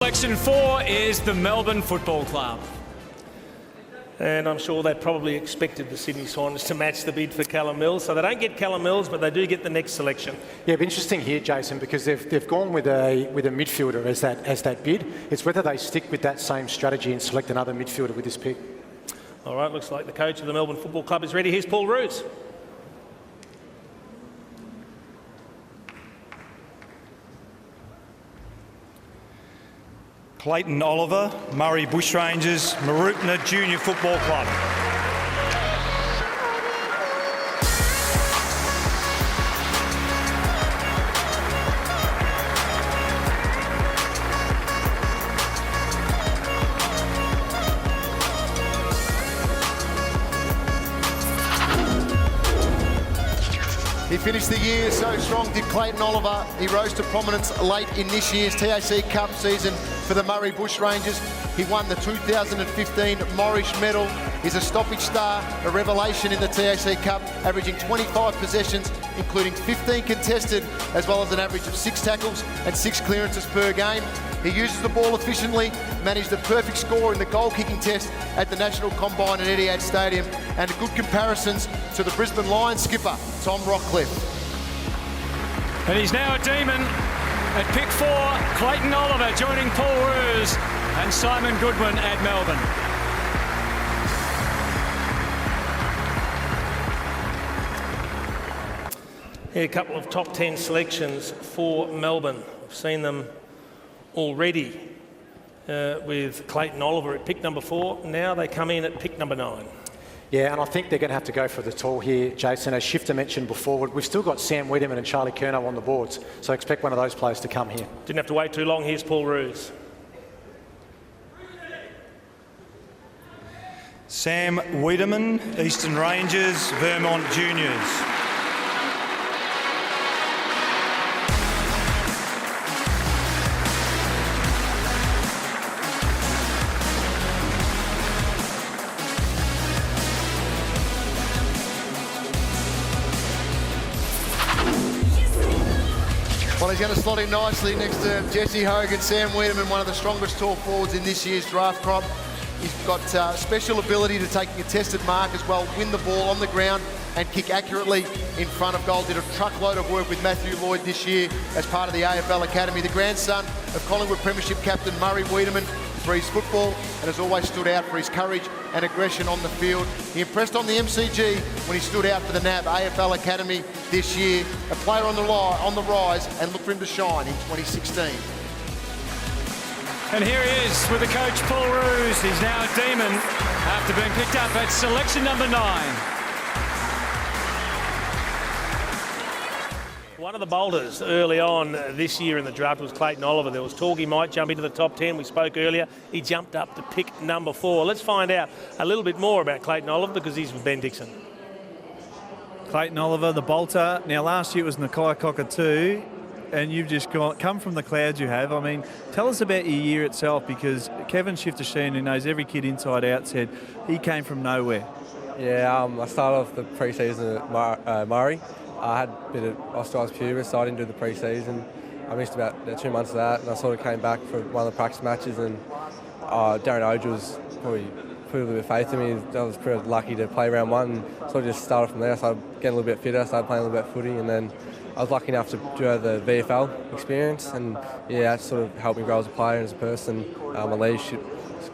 Selection 4 is the Melbourne Football Club. And I'm sure they probably expected the Sydney Swans to match the bid for Callum Mills. So they don't get Callum Mills, but they do get the next selection. Yeah, it'd be interesting here, Jason, because they've gone with a midfielder as that bid. It's whether they stick with that same strategy and select another midfielder with this pick. All right, looks like the coach of the Melbourne Football Club is ready. Here's Paul Roos. Clayton Oliver, Murray Bushrangers, Mebourne Junior Football Club. He finished the year so strong, did Clayton Oliver. He rose to prominence late in this year's TAC Cup season for the Murray Bushrangers. He won the 2015 Morrish Medal. He's a stoppage star, a revelation in the TAC Cup, averaging 25 possessions, including 15 contested, as well as an average of 6 tackles and 6 clearances per game. He uses the ball efficiently, managed a perfect score in the goal-kicking test at the National Combine at Etihad Stadium, and good comparisons to the Brisbane Lions skipper, Tom Rockcliffe. And he's now a demon. At pick 4, Clayton Oliver joining Paul Roos and Simon Goodwin at Melbourne. Yeah, a couple of top 10 selections for Melbourne. I've seen them already with Clayton Oliver at pick number 4. Now they come in at pick number 9. Yeah, and I think they're going to have to go for the tall here, Jason. As Shifter mentioned before, we've still got Sam Weideman and Charlie Curnow on the boards, so expect one of those players to come here. Didn't have to wait too long. Here's Paul Roos. Sam Weideman, Eastern Rangers, Vermont Juniors. Well, he's going to slot in nicely next to Jesse Hogan. Sam Weideman, one of the strongest tall forwards in this year's draft crop. He's got special ability to take a contested mark as well, win the ball on the ground and kick accurately in front of goal. Did a truckload of work with Matthew Lloyd this year as part of the AFL Academy. The grandson of Collingwood Premiership captain Murray Weideman for his football and has always stood out for his courage and aggression on the field. He impressed on the MCG when he stood out for the NAB AFL Academy this year. A player on the rise, and look for him to shine in 2016. And here he is with the coach Paul Roos. He's now a demon after being picked up at selection number 9. One of the boulders early on this year in the draft was Clayton Oliver. There was talk he might jump into the top 10. We spoke earlier. He jumped up to pick number 4. Let's find out a little bit more about Clayton Oliver because he's with Ben Dixon. Clayton Oliver, the bolter. Now, last year it was Nakai Cockatoo, and you've just come from the clouds you have. I mean, tell us about your year itself, because Kevin Shifter-Sheen, who knows every kid inside out, said he came from nowhere. Yeah, I started off the pre-season at Murray. I had a bit of osteoarthritis pubis, so I didn't do the pre-season. I missed about 2 months of that, and I sort of came back for one of the practice matches, and Darren Oge was probably put a little bit of faith in me. I was pretty lucky to play round 1, and sort of just started from there. I started getting a little bit fitter, started playing a little bit of footy, and then I was lucky enough to do the VFL experience, and yeah, that sort of helped me grow as a player and as a person. My leadership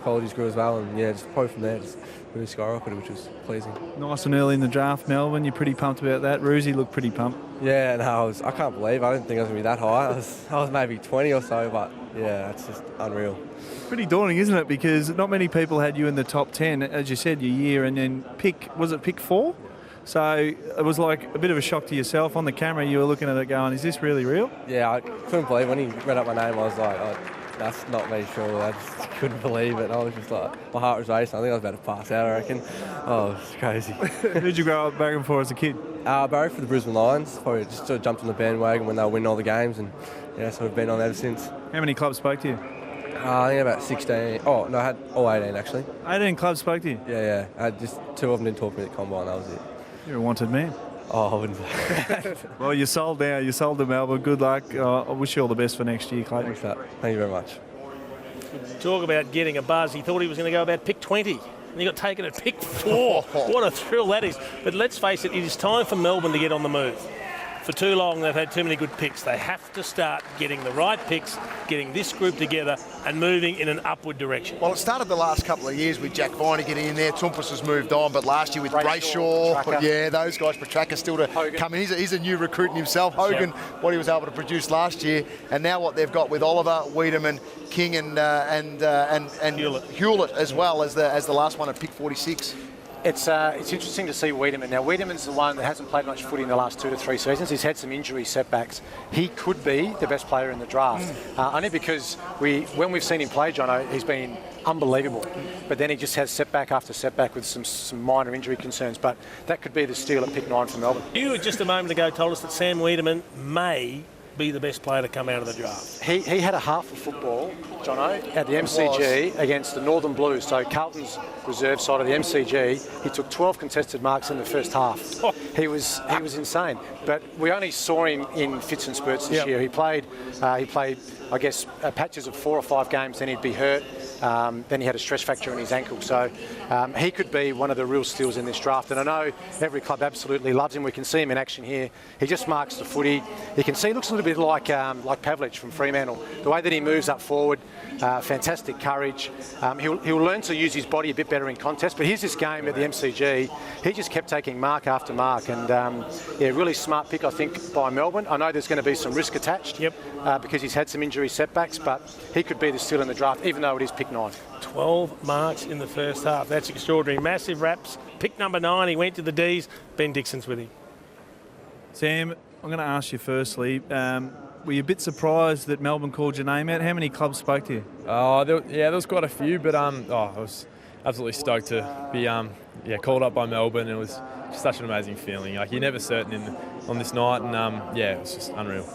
qualities grew as well, and yeah, just probably from there, just really skyrocketed, which was pleasing. Nice and early in the draft, Melbourne. You're pretty pumped about that. Roosie looked pretty pumped. Yeah, no, I can't believe. I didn't think I was going to be that high. I was maybe 20 or so, but yeah, it's just unreal. Pretty daunting, isn't it? Because not many people had you in the top 10, as you said, your year, and then pick 4? So it was like a bit of a shock to yourself. On the camera, you were looking at it going, is this really real? Yeah, I couldn't believe when he read up my name. I was like, oh, that's not me, surely. I just couldn't believe it. I was just like, my heart was racing. I think I was about to pass out, I reckon. Oh, it was crazy. Who did you grow up barracking for as a kid? Barrack for the Brisbane Lions. Probably just sort of jumped on the bandwagon when they were winning all the games, and yeah, sort of been on ever since. How many clubs spoke to you? I think about 16. Oh, no, I had all 18 actually. 18 clubs spoke to you? Yeah. I had just 2 of them didn't talk to me at the combine, that was it. You're a wanted man. Oh, I wouldn't say. Well, you're sold now. You're sold to Melbourne. Good luck. I wish you all the best for next year, Clayton. Thanks for that. Thank you very much. Talk about getting a buzz. He thought he was going to go about pick 20. And he got taken at pick 4. What a thrill that is. But let's face it, it is time for Melbourne to get on the move. For too long, they've had too many good picks. They have to start getting the right picks, getting this group together and moving in an upward direction. Well, it started the last couple of years with Jack Viney getting in there. Tumpus has moved on, but last year with Brayshaw, yeah, those guys, Petraka still to Hogan. come in. He's a new recruit in himself. Hogan, what he was able to produce last year, and now what they've got with Oliver, Weideman, King, and Hewlett as well as the last one at pick 46. It's interesting to see Weideman. Now, Weideman's the one that hasn't played much footy in the last 2 to 3 seasons. He's had some injury setbacks. He could be the best player in the draft, only because when we've seen him play, Jono, he's been unbelievable. But then he just has setback after setback with some minor injury concerns. But that could be the steal at pick 9 for Melbourne. You just a moment ago told us that Sam Weideman may be the best player to come out of the draft. He had a half of football, Jono, at the MCG against the Northern Blues, so Carlton's reserve side of the MCG. He took 12 contested marks in the first half. He was insane. But we only saw him in fits and spurts this year. He played, I guess, patches of 4 or 5 games, then he'd be hurt. Then he had a stress fracture in his ankle. So he could be one of the real steals in this draft. And I know every club absolutely loves him. We can see him in action here. He just marks the footy. You can see he looks a little bit like Pavlich from Fremantle. The way that he moves up forward, fantastic courage. He'll learn to use his body a bit better in contest. But here's this game at the MCG. He just kept taking mark after mark. And really smart pick, I think, by Melbourne. I know there's going to be some risk attached because he's had some injury setbacks, but he could be the steal in the draft, even though it is pick 9. 12 marks in the first half. That's extraordinary. Massive raps. Pick number 9, he went to the Ds. Ben Dixon's with him. Sam, I'm going to ask you firstly, were you a bit surprised that Melbourne called your name out? How many clubs spoke to you? There was quite a few, but I was absolutely stoked to be called up by Melbourne. It was just such an amazing feeling. Like, you're never certain on this night, and it was just unreal.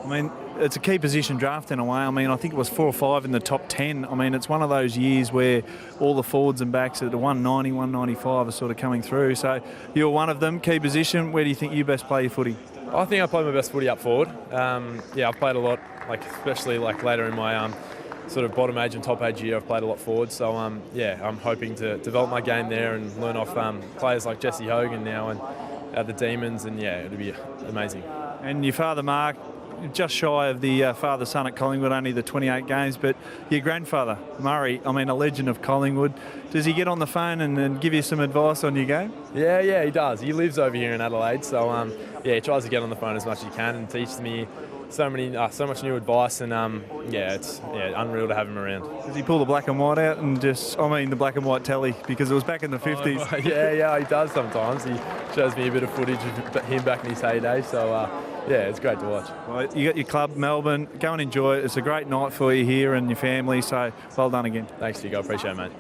I mean, it's a key position draft in a way. I mean, I think it was 4 or 5 in the top 10. I mean, it's one of those years where all the forwards and backs at the 190, 195 are sort of coming through. So you're one of them, key position. Where do you think you best play your footy? I think I played my best footy up forward. I've played a lot, especially later in my sort of bottom age and top age year, I've played a lot forward. So I'm hoping to develop my game there and learn off players like Jesse Hogan now and at the Demons, and it'll be amazing. And your father, Mark, just shy of the father-son at Collingwood, only the 28 games, but your grandfather, Murray, I mean, a legend of Collingwood. Does he get on the phone and give you some advice on your game? Yeah, he does. He lives over here in Adelaide, so he tries to get on the phone as much as he can and teaches me so much new advice, and it's unreal to have him around. Does he pull the black and white out and the black and white telly, because it was back in the 50s? Yeah, he does sometimes. He shows me a bit of footage of him back in his heyday, so it's great to watch. Well, you got your club, Melbourne. Go and enjoy it. It's a great night for you here and your family, so well done again. Thanks, Hugo. Appreciate it, mate.